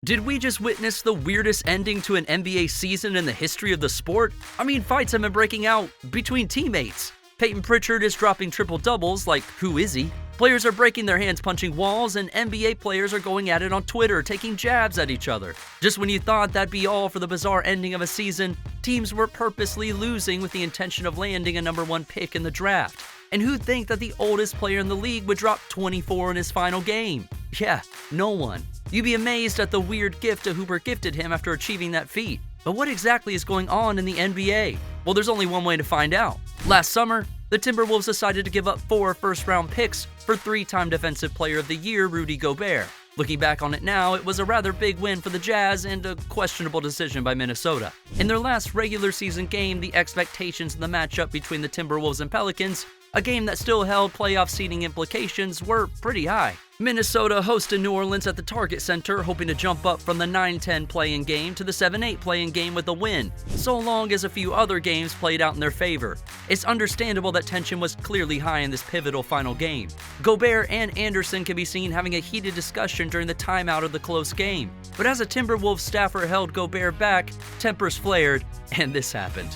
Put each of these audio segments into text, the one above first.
Did we just witness the weirdest ending to an NBA season in the history of the sport? I mean, fights have been breaking out between teammates. Peyton Pritchard is dropping triple-doubles, like who is he? Players are breaking their hands punching walls, and NBA players are going at it on Twitter, taking jabs at each other. Just when you thought that'd be all for the bizarre ending of a season, teams were purposely losing with the intention of landing a number 1 pick in the draft. And who'd think that the oldest player in the league would drop 24 in his final game? Yeah, no one. You'd be amazed at the weird gift a Hooper gifted him after achieving that feat. But what exactly is going on in the NBA? Well, there's only one way to find out. Last summer, the Timberwolves decided to give up 4 first-round picks for 3-time Defensive Player of the Year Rudy Gobert. Looking back on it now, it was a rather big win for the Jazz and a questionable decision by Minnesota. In their last regular season game, the expectations in the matchup between the Timberwolves and Pelicans, a game that still held playoff seeding implications, were pretty high. Minnesota hosted New Orleans at the Target Center, hoping to jump up from the 9-10 play-in game to the 7-8 play-in game with a win, so long as a few other games played out in their favor. It's understandable that tension was clearly high in this pivotal final game. Gobert and Anderson can be seen having a heated discussion during the timeout of the close game. But as a Timberwolves staffer held Gobert back, tempers flared, and this happened.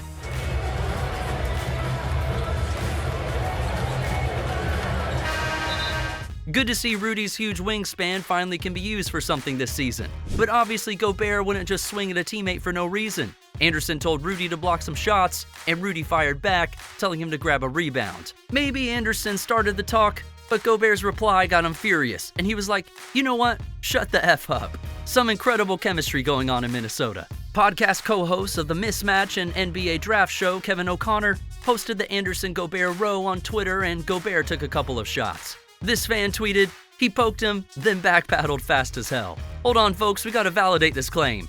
Good to see Rudy's huge wingspan finally can be used for something this season. But obviously Gobert wouldn't just swing at a teammate for no reason. Anderson told Rudy to block some shots, and Rudy fired back, telling him to grab a rebound. Maybe Anderson started the talk, but Gobert's reply got him furious, and he was like, you know what? Shut the F up. Some incredible chemistry going on in Minnesota. Podcast co-host of the Mismatch and NBA Draft Show, Kevin O'Connor, posted the Anderson-Gobert row on Twitter, and Gobert took a couple of shots. This fan tweeted, he poked him, then backpedaled fast as hell. Hold on, folks, we gotta validate this claim.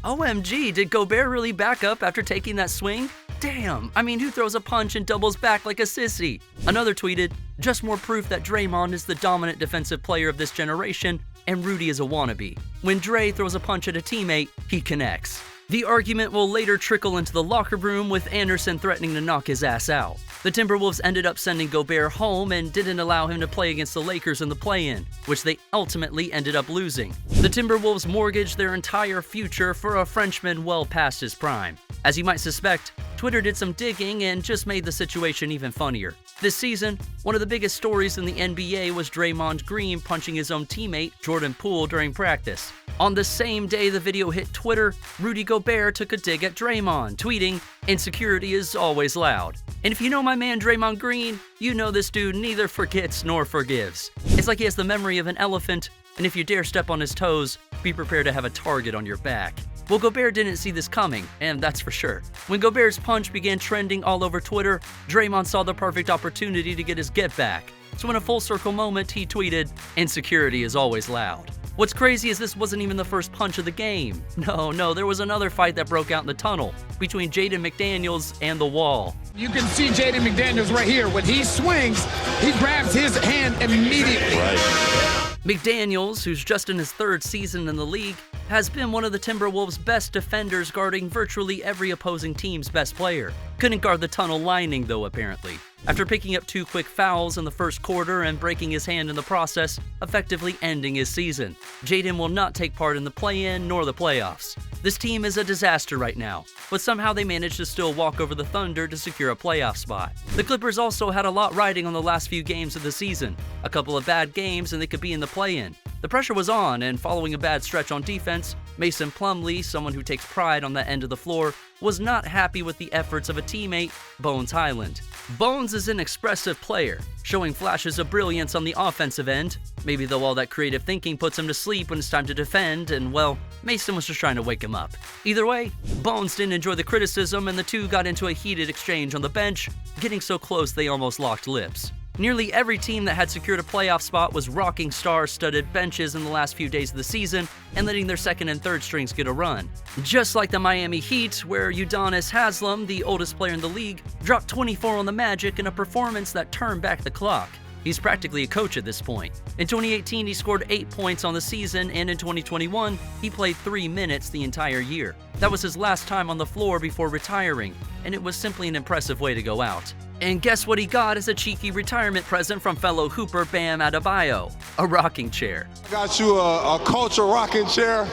OMG, did Gobert really back up after taking that swing? Damn, I mean, who throws a punch and doubles back like a sissy? Another tweeted, just more proof that Draymond is the dominant defensive player of this generation, and Rudy is a wannabe. When Dre throws a punch at a teammate, he connects. The argument will later trickle into the locker room, with Anderson threatening to knock his ass out. The Timberwolves ended up sending Gobert home and didn't allow him to play against the Lakers in the play-in, which they ultimately ended up losing. The Timberwolves mortgaged their entire future for a Frenchman well past his prime. As you might suspect, Twitter did some digging and just made the situation even funnier. This season, one of the biggest stories in the NBA was Draymond Green punching his own teammate, Jordan Poole, during practice. On the same day the video hit Twitter, Rudy Gobert took a dig at Draymond, tweeting, "Insecurity is always loud." And if you know my man Draymond Green, you know this dude neither forgets nor forgives. It's like he has the memory of an elephant, and if you dare step on his toes, be prepared to have a target on your back. Well, Gobert didn't see this coming, and that's for sure. When Gobert's punch began trending all over Twitter, Draymond saw the perfect opportunity to get his get back. So in a full circle moment, he tweeted, "Insecurity is always loud." What's crazy is this wasn't even the first punch of the game. No, there was another fight that broke out in the tunnel between Jaden McDaniels and the wall. You can see Jaden McDaniels right here. When he swings, he grabs his hand immediately. Right. McDaniels, who's just in his 3rd season in the league, has been one of the Timberwolves' best defenders, guarding virtually every opposing team's best player. Couldn't guard the tunnel lining, though, apparently. After picking up 2 quick fouls in the first quarter and breaking his hand in the process, effectively ending his season, Jaden will not take part in the play-in nor the playoffs. This team is a disaster right now, but somehow they managed to still walk over the Thunder to secure a playoff spot. The Clippers also had a lot riding on the last few games of the season. A couple of bad games and they could be in the play-in. The pressure was on, and following a bad stretch on defense, Mason Plumlee, someone who takes pride on that end of the floor, was not happy with the efforts of a teammate, Bones Highland. Bones is an expressive player, showing flashes of brilliance on the offensive end. Maybe though all that creative thinking puts him to sleep when it's time to defend, and well, Mason was just trying to wake him up. Either way, Bones didn't enjoy the criticism, and the two got into a heated exchange on the bench, getting so close they almost locked lips. Nearly every team that had secured a playoff spot was rocking star-studded benches in the last few days of the season and letting their 2nd and 3rd strings get a run. Just like the Miami Heat, where Udonis Haslem, the oldest player in the league, dropped 24 on the Magic in a performance that turned back the clock. He's practically a coach at this point. In 2018, he scored 8 points on the season, and in 2021, he played 3 minutes the entire year. That was his last time on the floor before retiring, and it was simply an impressive way to go out. And guess what he got as a cheeky retirement present from fellow hooper Bam Adebayo? A rocking chair. I got you a culture rocking chair,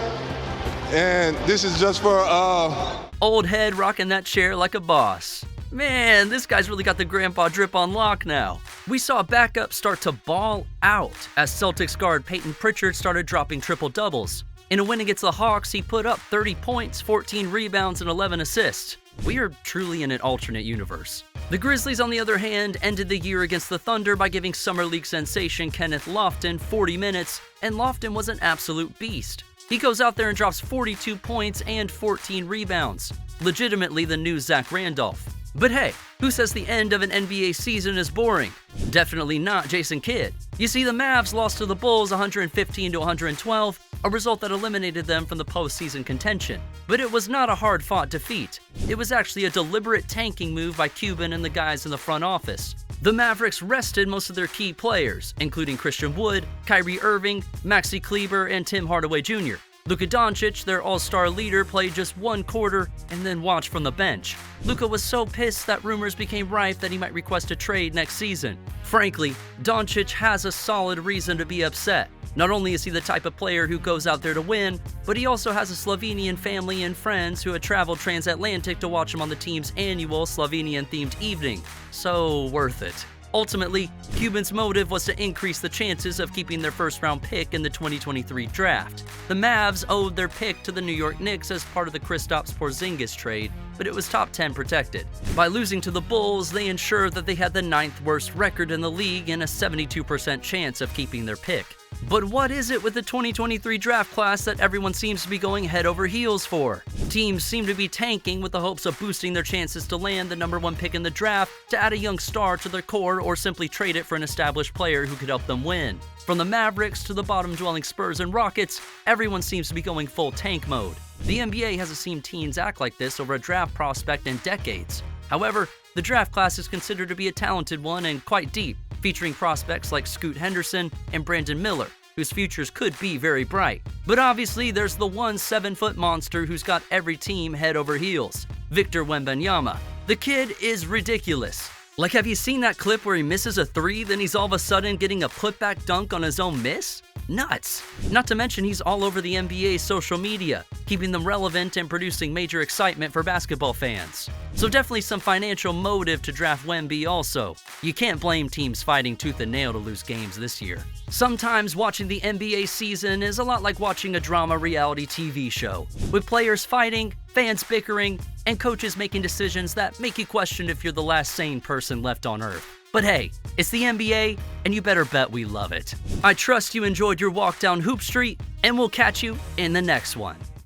and this is just for Old head rocking that chair like a boss. Man, this guy's really got the grandpa drip on lock now. We saw backup start to ball out as Celtics guard Peyton Pritchard started dropping triple-doubles. In a win against the Hawks, he put up 30 points, 14 rebounds, and 11 assists. We are truly in an alternate universe. The Grizzlies, on the other hand, ended the year against the Thunder by giving Summer League sensation Kenneth Lofton 40 minutes, and Lofton was an absolute beast. He goes out there and drops 42 points and 14 rebounds. Legitimately the new Zach Randolph. But hey, who says the end of an NBA season is boring? Definitely not Jason Kidd. You see, the Mavs lost to the Bulls 115-112, a result that eliminated them from the postseason contention. But it was not a hard-fought defeat. It was actually a deliberate tanking move by Cuban and the guys in the front office. The Mavericks rested most of their key players, including Christian Wood, Kyrie Irving, Maxi Kleber, and Tim Hardaway Jr. Luka Doncic, their all-star leader, played just one quarter and then watched from the bench. Luka was so pissed that rumors became rife that he might request a trade next season. Frankly, Doncic has a solid reason to be upset. Not only is he the type of player who goes out there to win, but he also has a Slovenian family and friends who had traveled transatlantic to watch him on the team's annual Slovenian-themed evening. So worth it. Ultimately, Cuban's motive was to increase the chances of keeping their first-round pick in the 2023 draft. The Mavs owed their pick to the New York Knicks as part of the Kristaps Porzingis trade, but it was top 10 protected. By losing to the Bulls, they ensured that they had the 9th worst record in the league and a 72% chance of keeping their pick. But what is it with the 2023 draft class that everyone seems to be going head over heels for? Teams seem to be tanking with the hopes of boosting their chances to land the number 1 pick in the draft, to add a young star to their core, or simply trade it for an established player who could help them win. From the Mavericks to the bottom-dwelling Spurs and Rockets, everyone seems to be going full tank mode. The NBA hasn't seen teams act like this over a draft prospect in decades. However, the draft class is considered to be a talented one and quite deep, featuring prospects like Scoot Henderson and Brandon Miller, whose futures could be very bright. But obviously, there's the one 7-foot monster who's got every team head over heels, Victor Wembanyama. The kid is ridiculous. Like, have you seen that clip where he misses a 3, then he's all of a sudden getting a putback dunk on his own miss? Nuts! Not to mention he's all over the NBA's social media, keeping them relevant and producing major excitement for basketball fans. So definitely some financial motive to draft Wemby also. You can't blame teams fighting tooth and nail to lose games this year. Sometimes watching the NBA season is a lot like watching a drama reality TV show, with players fighting, fans bickering, and coaches making decisions that make you question if you're the last sane person left on Earth. But hey, it's the NBA, and you better bet we love it. I trust you enjoyed your walk down Hoop Street, and we'll catch you in the next one.